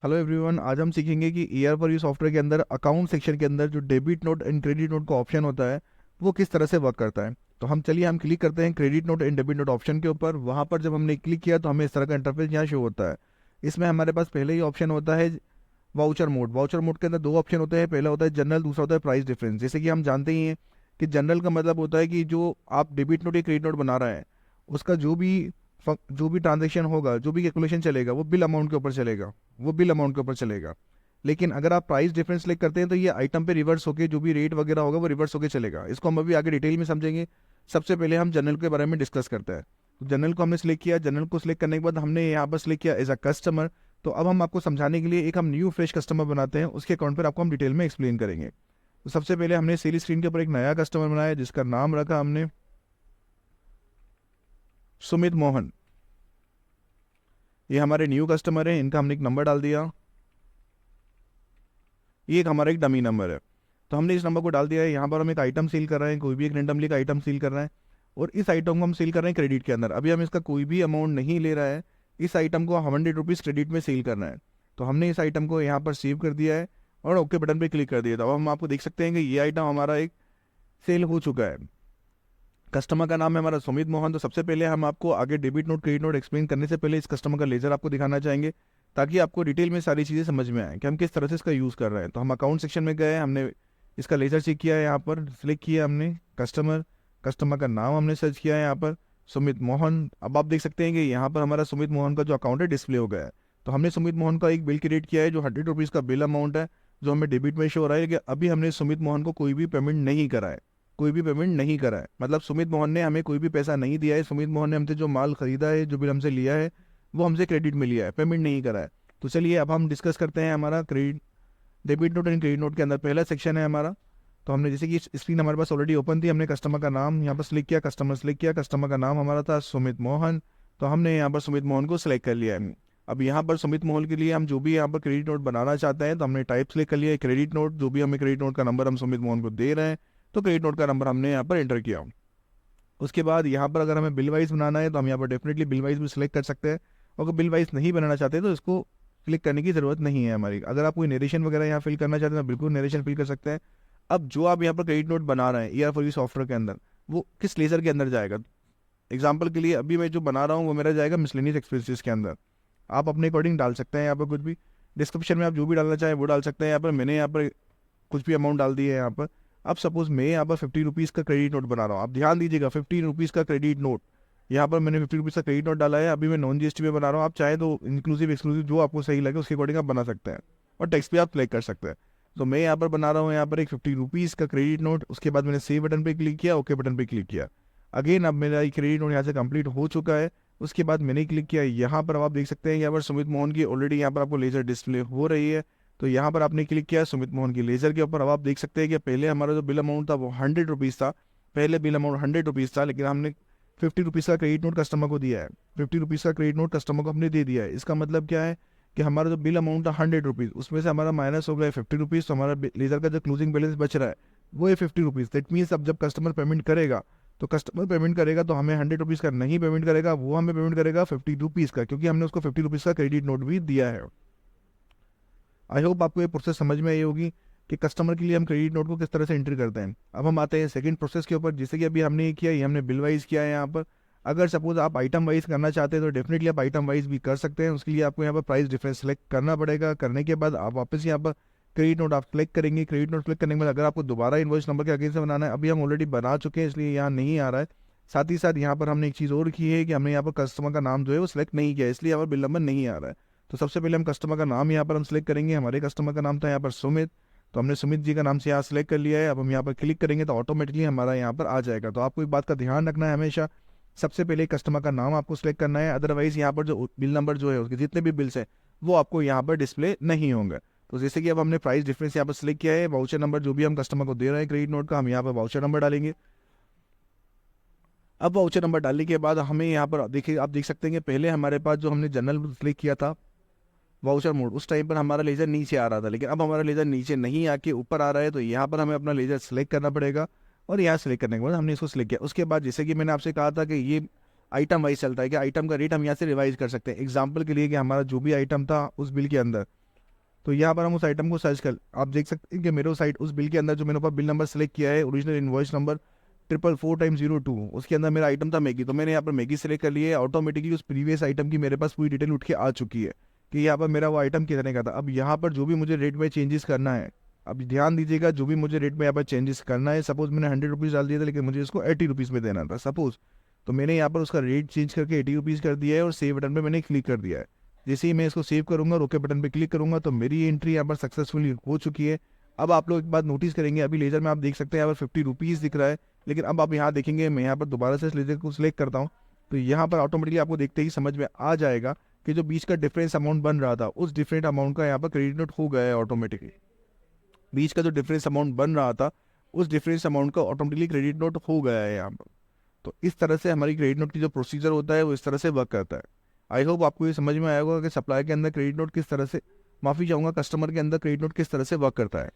Hello everyone, आज हम सीखेंगे कि ईआर फॉर यू सॉफ्टवेयर के अंदर अकाउंट सेक्शन के अंदर जो debit note and credit note का ऑप्शन होता है वो किस तरह से वर्क करता है। तो हम क्लिक करते हैं credit note and debit note option के ऊपर। वहाँ पर जब हमने क्लिक किया तो हमें इस तरह का इंटरफेस यहाँ शो होता है। इसमें हमारे पास पहले ही ऑप्शन होता है वाउचर मोड। वाउचर मोड के अंदर दो ऑप्शन होते हैं, पहला होता है जनरल, दूसरा होता है प्राइस डिफरेंस। जैसे कि हम जानते ही हैं कि जनरल का मतलब होता है कि जो आप डेबिट नोट या क्रेडिट नोट बना रहे हैं उसका जो भी ट्रांजेक्शन होगा, जो भी कैलकुलेशन चलेगा वो बिल अमाउंट के ऊपर चलेगा, वो बिल अमाउंट के ऊपर चलेगा। लेकिन अगर आप प्राइस डिफरेंस सेलेक्ट करते हैं तो ये आइटम पे रिवर्स होके जो भी रेट वगैरह होगा वो रिवर्स होके चलेगा। इसको हम अभी आगे डिटेल में समझेंगे। सबसे पहले हम जनरल के बारे में डिस्कस करते हैं। तो जनरल को हमने सेलेक्ट किया। जनरल को सिलेक्ट करने के बाद हमने यहाँ पर सिलेक्ट किया एज अ कस्टमर। तो अब हम आपको समझाने के लिए एक हम न्यू फ्रेश कस्टमर बनाते हैं, उसके अकाउंट पर आपको हम डिटेल में एक्सप्लेन करेंगे। तो सबसे पहले हमने सेल स्क्रीन के ऊपर एक नया कस्टमर बनाया जिसका नाम रखा हमने सुमित मोहन। ये हमारे न्यू कस्टमर है, इनका हमने एक नंबर डाल दिया। ये एक हमारा एक डमी नंबर है। तो हमने इस नंबर को डाल दिया है। यहाँ पर हम एक आइटम सील कर रहे हैं, कोई भी एक रेंडमली का आइटम सील कर रहे हैं और इस आइटम को हम सील कर रहे हैं क्रेडिट के अंदर। अभी हम इसका कोई भी अमाउंट नहीं ले रहा है, इस आइटम को 100 रुपीज़ क्रेडिट में सील करना है। तो हमने इस आइटम को यहाँ पर सेव कर दिया है और ओके बटन पर क्लिक कर दिया। तो अब हम आपको देख सकते हैं कि ये आइटम हमारा एक सेल हो चुका है। कस्टमर का नाम है हमारा सुमित मोहन। तो सबसे पहले हम आपको आगे debit note credit note explain करने से पहले इस कस्टमर का लेजर आपको दिखाना चाहेंगे ताकि आपको डिटेल में सारी चीज़ें समझ में आए कि हम किस तरह से इसका यूज़ कर रहे हैं। तो हम अकाउंट सेक्शन में गए, हमने इसका लेजर चेक किया है, यहाँ पर सिलेक्ट किया हमने कस्टमर। कस्टमर का नाम हमने सर्च किया है यहाँ पर सुमित मोहन। अब आप देख सकते हैं कि यहाँ पर हमारा सुमित मोहन का जो अकाउंट है डिस्प्ले हो गया है। तो हमने सुमित मोहन का एक बिल क्रिएट किया है जो 100 रुपीज़ का बिल अमाउंट है, जो हमें डेबिट में शो हो रहा है कि अभी हमने सुमित मोहन को कोई भी पेमेंट नहीं करा है, कोई भी पेमेंट नहीं करा है। मतलब सुमित मोहन ने हमें कोई भी पैसा नहीं दिया है। सुमित मोहन ने हमसे जो माल खरीदा है, जो बिल हमसे लिया है, वो हमसे क्रेडिट में लिया है, पेमेंट नहीं करा है। तो चलिए अब हम डिस्कस करते हैं हमारा credit debit note and credit note के अंदर पहला सेक्शन है हमारा। तो हमने जैसे कि स्क्रीन हमारे पास ऑलरेडी ओपन थी, हमने कस्टमर का नाम यहाँ पर सिलेक्ट किया, कस्टमर सिलेक्ट किया। कस्टमर का नाम हमारा था सुमित मोहन। तो हमने यहाँ पर सुमित मोहन को सिलेक्ट कर लिया है। अब यहाँ पर सुमित मोहन के लिए हम जो भी यहाँ पर क्रेडिट नोट बनाना चाहते हैं तो हमने टाइप सिलेक्ट कर लिया है क्रेडिट नोट। जो भी हमें क्रेडिट नोट का नंबर हम सुमित मोहन को दे रहे हैं तो क्रेडिट नोट का नंबर हमने यहाँ पर एंटर किया। उसके बाद यहाँ पर अगर हमें बिल वाइज बनाना है तो हम यहाँ पर डेफिनेटली बिल वाइज भी सिलेक्ट कर सकते हैं। और अगर बिल वाइज नहीं बनाना चाहते तो इसको क्लिक करने की ज़रूरत नहीं है हमारी। अगर आप कोई नरेशन वगैरह यहाँ फिल करना चाहते हैं तो बिल्कुल नरेशन फिल कर सकते हैं। अब जो आप यहाँ पर क्रेडिट नोट बना रहे हैं ईआर फॉर यू सॉफ्टवेयर के अंदर, वो किस लेजर के अंदर जाएगा। एग्जाम्पल के लिए अभी मैं जो बना रहा हूँ वो मेरा जाएगा मिसलेनियस एक्सपेंसेस के अंदर। आप अपने अकॉर्डिंग डाल सकते हैं यहाँ पर कुछ भी। डिस्क्रिप्शन में आप जो भी डालना चाहें वो डाल सकते हैं। यहाँ पर मैंने यहाँ पर कुछ भी अमाउंट डाल दी है यहाँ पर। अब सपोज मैं यहाँ पर 50 रुपीज़ का क्रेडिट नोट बना रहा हूँ, आप ध्यान दीजिएगा 50 रुपीज़ का क्रेडिट नोट। यहाँ पर मैंने 50 रुपीज़ का क्रेडिट नोट डाला है। अभी मैं नॉन जीएसटी में बना रहा हूँ, आप चाहे तो इंक्लूसिव एक्सक्लूसिव जो आपको सही लगे उसके अकॉर्डिंग आप बना सकते हैं और टैक्स भी आप सिलेक्ट कर सकते हैं। तो मैं यहाँ पर बना रहा हूँ यहाँ पर एक 50 रुपीज़ का क्रेडिट नोट। उसके बाद मैंने सेव बटन पर क्लिक किया, ओके बटन पर क्लिक किया। अगेन अब मेरा क्रेडिट नोट यहाँ से कंप्लीट हो चुका है। उसके बाद मैंने क्लिक किया यहाँ पर, अब आप देख सकते हैं यहाँ पर सुमित मोहन की ऑलरेडी यहाँ पर आपको लेजर डिस्प्ले हो रही है। तो यहाँ पर आपने क्लिक किया सुमित मोहन की लेजर के ऊपर। अब आप देख सकते हैं कि पहले हमारा जो बिल अमाउंट था वो 100 रुपीज़ था। पहले बिल अमाउंट 100 रुपीज़ था, लेकिन हमने 50 रुपीज़ का क्रेडिट नोट कस्टमर को दिया है। 50 रुपीज़ का क्रेडिट नोट कस्टमर को हमने दे दिया है। इसका मतलब क्या है कि हमारा जो बिल अमाउंट था 100 रुपीज़, उसमें से हमारा माइनस हो गया 50 रुपीज़। तो हमारा लेजर का जो क्लोजिंग बैलेंस बच रहा है वो है 50 रुपीज़। दैट मीन्स अब जब कस्टमर पेमेंट करेगा तो हमें 100 रुपीज़ का नहीं पेमेंट करेगा, वो हमें पेमेंट करेगा 50 रुपीज़ का, क्योंकि हमने उसको 50 रुपीज़ का क्रेडिट नोट भी दिया है। आई होप आपको ये प्रोसेस समझ में आई होगी कि कस्टमर के लिए हम क्रेडिट नोट को किस तरह से एंट्री करते हैं। अब हम आते हैं सेकंड प्रोसेस के ऊपर। जैसे कि अभी हमने ये किया, ये हमने बिल वाइज किया है यहाँ पर। अगर सपोज आप आइटम वाइज करना चाहते हैं तो डेफिनेटली आप आइटम वाइज भी कर सकते हैं। उसके लिए आपको यहाँ पर प्राइस डिफरेंस सेलेक्ट करना पड़ेगा। करने के बाद आप वापस यहाँ पर क्रेडिट नोट आप सेलेक्ट करेंगे। क्रेडिट नोट सेलेक्ट करने के बाद अगर आपको दोबारा इनवॉइस नंबर के अगेंस्ट से बनाना है, अभी हम ऑलरेडी बना चुके हैं इसलिए यहाँ नहीं आ रहा है। साथ ही साथ यहाँ पर हमने एक चीज़ और की है कि हमने यहाँ पर कस्टमर का नाम जो है वो सिलेक्ट नहीं किया, इसलिए यहाँ पर बिल नंबर नहीं आ रहा है। तो सबसे पहले हम कस्टमर का नाम यहाँ पर हम सिलेक्ट करेंगे। हमारे कस्टमर का नाम था यहाँ पर सुमित, तो हमने सुमित जी का नाम से यहाँ सेलेक्ट कर लिया है। अब हम यहाँ पर क्लिक करेंगे तो ऑटोमेटिकली हमारा यहाँ पर आ जाएगा। तो आपको एक बात का ध्यान रखना है, हमेशा सबसे पहले कस्टमर का नाम आपको सिलेक्ट करना है। अदरवाइज यहाँ पर जो बिल नंबर जो है उसके जितने भी बिल्स हैं वो आपको यहाँ पर डिस्प्ले नहीं होंगे। तो जैसे कि अब हमने प्राइस डिफरेंस यहाँ पर सिलेक्ट किया है, वाउचर नंबर जो भी हम कस्टमर को दे रहे हैं क्रेडिट नोट का, हम यहाँ पर वाउचर नंबर डालेंगे। अब वाउचर नंबर डालने के बाद हमें यहाँ पर देखिए, आप देख सकते हैं कि पहले हमारे पास जो हमने जनरल सिलेक्ट किया था वाउचर मोड, उस टाइम पर हमारा लेजर नीचे आ रहा था, लेकिन अब हमारा लेजर नीचे नहीं आके ऊपर आ रहा है। तो यहाँ पर हमें अपना लेजर सेलेक्ट करना पड़ेगा और यहाँ सेलेक्ट करने के बाद हमने इसको सिलेक्ट किया। उसके बाद जैसे कि मैंने आपसे कहा था कि ये आइटम वाइज चलता है कि आइटम का रेट हम यहाँ से रिवाइज कर सकते हैं। एग्जाम्पल के लिए कि हमारा जो भी आइटम था उस बिल के अंदर तो यहाँ पर हम उस आइटम को सर्च कर, आप देख सकते हैं कि मेरे उस बिल के अंदर जो मैंने ऊपर बिल नंबर सेलेक्ट किया है, ओरिजिनल इनवॉइस नंबर 444 टाइम 02, उसके अंदर मेरा आइटम था मैगी। तो मैंने यहाँ पर मैगी सेलेक्ट कर लिया है, ऑटोमेटिकली उस प्रीवियस आइटम की मेरे पास पूरी डिटेल उठ के आ चुकी है कि यहाँ पर मेरा वो आइटम कितने का था। अब यहाँ पर जो भी मुझे रेट में चेंजेस करना है, अब ध्यान दीजिएगा, जो भी मुझे रेट में यहाँ पर चेंजेस करना है, सपोज मैंने 100 रुपीज़ डाल दिया था लेकिन मुझे इसको 80 रुपीज़ में देना था सपोज, तो मैंने यहाँ पर उसका रेट चेंज करके 80 रुपीज़ कर दिया है और सेव बटन पे मैंने क्लिक कर दिया है। जैसे ही मैं इसको सेव करूंगा और ओके बटन पे क्लिक करूंगा तो मेरी एंट्री यहाँ पर सक्सेसफुली हो चुकी है। अब आप लोग एक बात नोटिस करेंगे, अभी लेजर में आप देख सकते हैं यहाँ पर 50 रुपीज़ दिख रहा है, लेकिन अब आप यहाँ देखेंगे, मैं यहाँ पर दोबारा से इस लेजर को सिलेक्ट करता हूँ तो यहाँ पर ऑटोमेटिकली आपको देखते ही समझ में आ जाएगा कि जो बीच का डिफरेंस अमाउंट बन रहा था उस डिफरेंट अमाउंट का यहाँ पर क्रेडिट नोट हो गया है ऑटोमेटिकली। बीच का जो डिफरेंस अमाउंट बन रहा था उस डिफरेंस अमाउंट का ऑटोमेटिकली क्रेडिट नोट हो गया है यहाँ पर। तो इस तरह से हमारी क्रेडिट नोट की जो प्रोसीजर होता है वो इस तरह से वर्क करता है। आई होप आपको ये समझ में आया होगा कि सप्लाई के अंदर क्रेडिट नोट किस तरह से, माफ़ी चाहूँगा, कस्टमर के अंदर क्रेडिट नोट किस तरह से वर्क करता है।